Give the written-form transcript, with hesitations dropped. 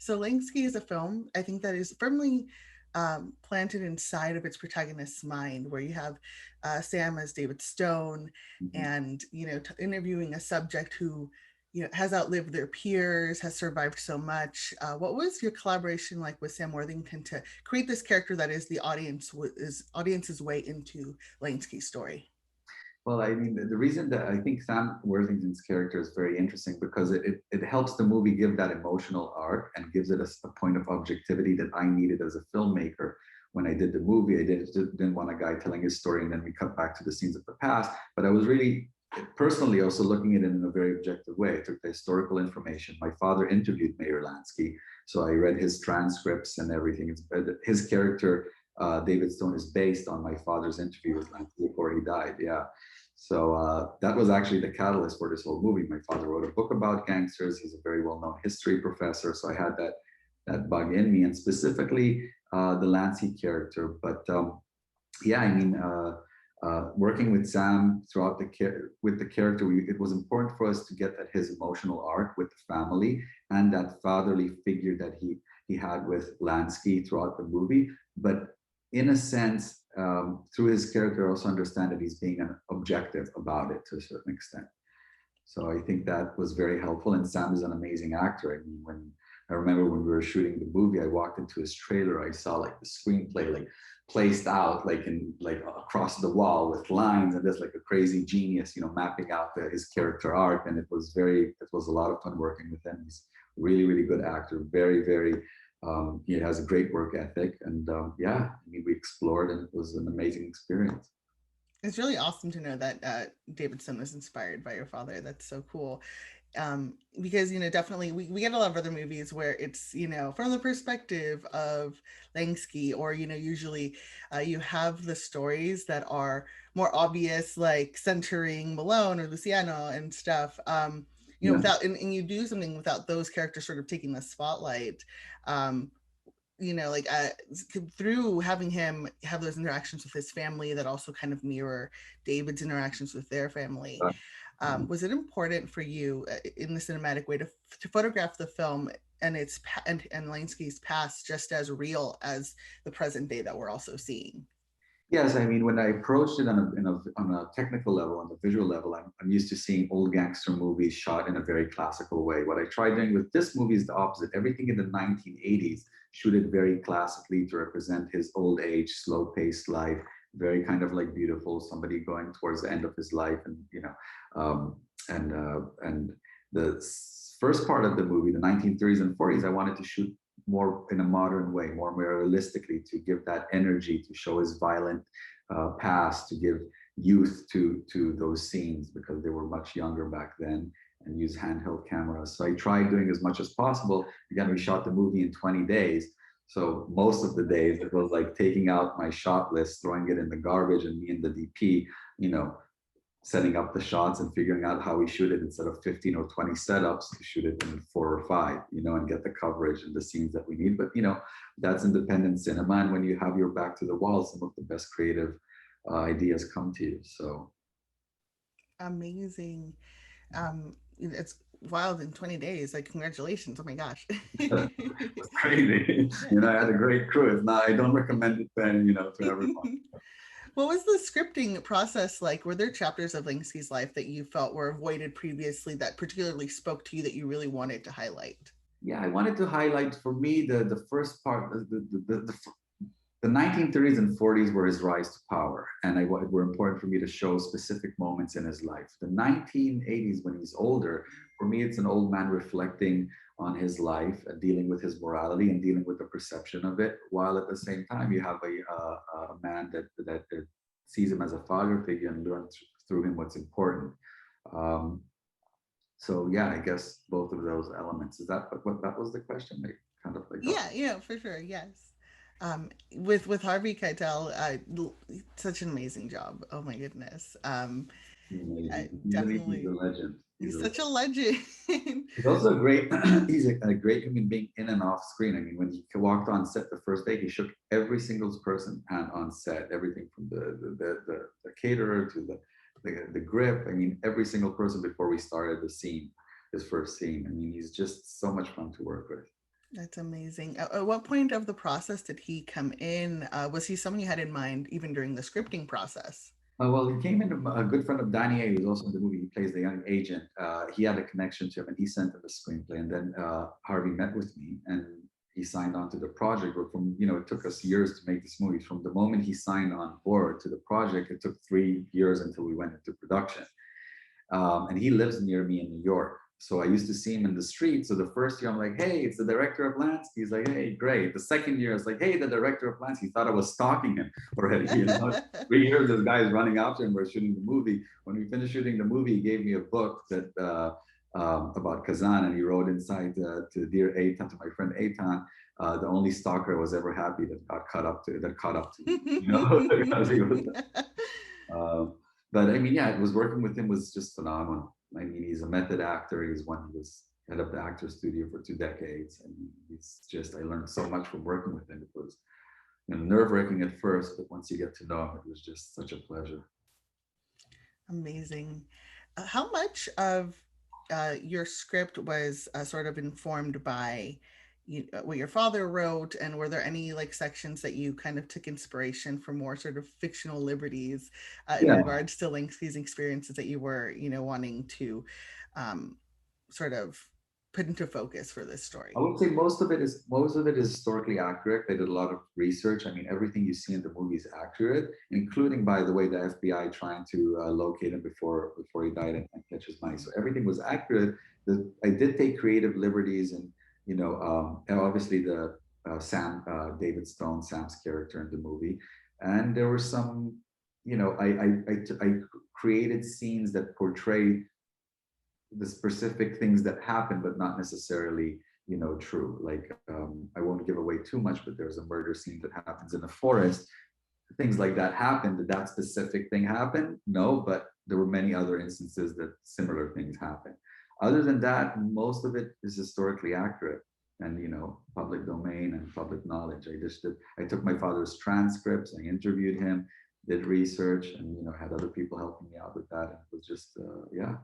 So Lansky is a film, I think, that is firmly planted inside of its protagonist's mind, where you have Sam as David Stone, Mhm. and interviewing a subject who has outlived their peers, has survived so much. What was your collaboration like with Sam Worthington to create this character that is the audience's way into Lansky's story? Well, I mean, the reason that I think Sam Worthington's character is very interesting because it helps the movie give that emotional arc and gives it a point of objectivity that I needed as a filmmaker. When I did the movie, didn't want a guy telling his story and then we cut back to the scenes of the past. But I was really personally also looking at it in a very objective way. I took the historical information. My father interviewed Mayor Lansky, so I read his transcripts and everything. His character, David Stone, is based on my father's interview with Lansky before he died. Yeah. So that was actually the catalyst for this whole movie. My father wrote a book about gangsters. He's a very well-known history professor, so I had that bug in me, and specifically the Lansky character. But yeah, I mean, working with Sam throughout with the character, it was important for us to get at his emotional arc with the family and that fatherly figure that he had with Lansky throughout the movie. But in a sense, through his character, I also understand that he's being an objective about it to a certain extent. So I think that was very helpful. And Sam is an amazing actor. I mean, when I remember when we were shooting the movie, I walked into his trailer. I saw like the screenplay like placed out like across the wall with lines, and there's like a crazy genius, mapping out his character arc. And it was a lot of fun working with him. He's a really, really good actor. Very, very. He has a great work ethic, and yeah, I mean, we explored, and it was an amazing experience. It's really awesome to know that Davidson was inspired by your father. That's so cool. Because definitely we get a lot of other movies where it's from the perspective of Lansky, or usually you have the stories that are more obvious, like centering Malone or Luciano and stuff. Yeah. Without and you do something without those characters sort of taking the spotlight. um, like through having him have those interactions with his family that also kind of mirror David's interactions with their family. Was it important for you in the cinematic way to photograph the film and and Lansky's past just as real as the present day that we're also seeing? Yes, I mean, when I approached it on a technical level, on the visual level, I'm used to seeing old gangster movies shot in a very classical way. What I tried doing with this movie is the opposite. Everything in the 1980s, shooted very classically to represent his old age, slow-paced life, very kind of like beautiful, somebody going towards the end of his life, and and the first part of the movie, the 1930s and 40s, I wanted to shoot more in a modern way, more realistically, to give that energy, to show his violent past, to give youth to those scenes because they were much younger back then, and use handheld cameras. So I tried doing as much as possible. Again, we shot the movie in 20 days. So most of the days it was like taking out my shot list, throwing it in the garbage, and me and the DP, you know, setting up the shots and figuring out how we shoot it instead of 15 or 20 setups to shoot it in 4 or 5, and get the coverage and the scenes that we need. But, that's independent cinema. And when you have your back to the wall, some of the best creative ideas come to you. So Amazing. It's wild in 20 days. Like, congratulations. Oh my gosh. it was crazy. I had a great crew. Now I don't recommend it then, to everyone. What was the scripting process like? Were there chapters of Lansky's life that you felt were avoided previously that particularly spoke to you that you really wanted to highlight? Yeah, I wanted to highlight for me the first part, the 1930s and 40s were his rise to power, and it were important for me to show specific moments in his life. The 1980s, when he's older, for me, it's an old man reflecting on his life, dealing with his morality and dealing with the perception of it, while at the same time you have a man that sees him as a father figure and learns through him what's important. Um, so yeah, I guess both of those elements. Is that what that was the question? Like, kind of like got. Yeah, yeah, for sure. Yes. With Harvey Keitel, such an amazing job. Oh my goodness. Amazing. He's a Definitely, legend. he's such a legend. He's also a great. He's a great human being in and off screen. I mean, when he walked on set the first day, he shook every single person hand on set. Everything from the caterer to the grip. I mean, every single person before we started the scene, his first scene. I mean, he's just so much fun to work with. That's amazing. At what point of the process did he come in? Was he someone you had in mind even during the scripting process? Well, he came in, a good friend of Danny, who's also in the movie. He plays the young agent. He had a connection to him, and he sent him the screenplay. And then Harvey met with me, and he signed on to the project. But from it took us years to make this movie. From the moment he signed on board to the project, it took 3 years until we went into production. And he lives near me in New York. So I used to see him in the street. So the first year I'm like, hey, it's the director of Lansky. He's like, hey, great. The second year it's like, hey, the director of Lansky. He thought I was stalking him already. 3 years this guy is running after him. We're shooting the movie. When we finished shooting the movie, he gave me a book that about Kazan, and he wrote inside to dear Eytan, to my friend Eytan, the only stalker I was ever happy that caught up to me. Because he was. Um, but I mean, yeah, it was working with him was just phenomenal. I mean, he's a method actor. He was head of the actor studio for 2 decades, and he's just. I learned so much from working with him. It was nerve-wracking at first, but once you get to know him, it was just such a pleasure. Amazing. How much of your script was sort of informed by what your father wrote, and were there any like sections that you kind of took inspiration from more sort of fictional liberties in Yeah, regards to Lansky's experiences that you were, wanting to um, sort of put into focus for this I story? would say most of it is historically accurate. They did a lot of research. I mean, everything you see in the movie is accurate, including, by the way, the FBI trying to locate him before he died and catch his money. So everything was accurate. I did take creative liberties, and and obviously the Sam David Stone, Sam's character in the movie, and there were some. I created scenes that portray the specific things that happen, but not necessarily true. Like I won't give away too much, but there's a murder scene that happens in a forest. Things like that happened. Did that specific thing happen? No, but there were many other instances that similar things happen. Other than that, most of it is historically accurate and public domain and public knowledge. I took my father's transcripts, I interviewed him, did research, and had other people helping me out with that. And it was just yeah.